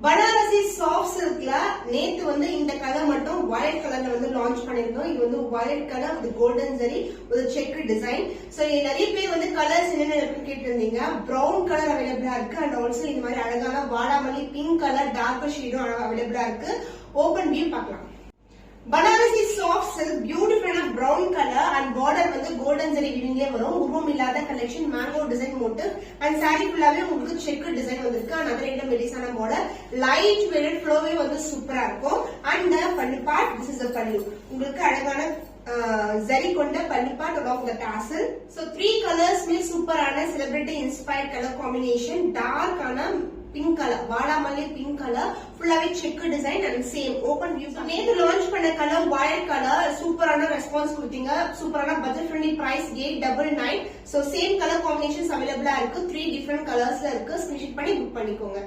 Banarasi soft சில்க்ல நேத்து வந்து இந்த கலர் மட்டும் வயலட் கலர்ல வந்து லான்ச் பண்ணிருந்தோம். இது வந்து violet colour with golden zari ஒரு செக் டிசைன். சோ நிறைய பேர் வந்து கலர்ஸ் என்னென்ன இருக்குன்னு கேட்டிருந்தீங்க. பிரவுன் கலர் அவைலபிளா இருக்கு அண்ட் ஆல்சோ இந்த மாதிரி அழகான வாடாமல்லி பிங்க் கலர் டார்க் ஷேடும் அவைலபிளா இருக்கு. ஓபன் வியூ பார்க்கலாம். பனாரசி சாஃப்ட் சில்க் பியூட்டிஃபுல்லான பிரவுன் கலர் அண்ட் பார்டர் வந்து கோல்டன் ஜரி வீவிங்லயே வரும். உருவம் இல்லாத collection mango design motive and sorry ஃபுல்லாவே உங்களுக்கு செக் டிசைன் வந்திருக்கு. அண்ட் அதர் ரெண்டு மெலிசான பார்டர் லைட் வெயிட் ஃப்ளோவே வந்து சூப்பரா இருக்கும். அண்ட் பல்லு பார்ட் திஸ் இஸ் தி பல்லு. உங்களுக்கு அழகான ஜரி கொண்ட pallu part of the tassel. So 3 கலர்ஸ்மே சூப்பரான celebrity inspired colour combination. Dark ஆன பிங்க் கலர் வாடாமல்லி பிங்க் கலர் ஃபுல்லாவே check design and same open view. நேத்து லான்ச் பண்ண கலர் வயலட் கலர் சூப்பரான ரெஸ்பான்ஸ் கொடுத்தீங்க. சூப்பரான budget friendly price 899. So same colour combinations அவைலபிளா இருக்கு. 3 டிஃபரெண்ட் கலர்ஸ்ல இருக்கு. ஸ்கிரீன்ஷாட் பண்ணி புக் பண்ணிக்கோங்க.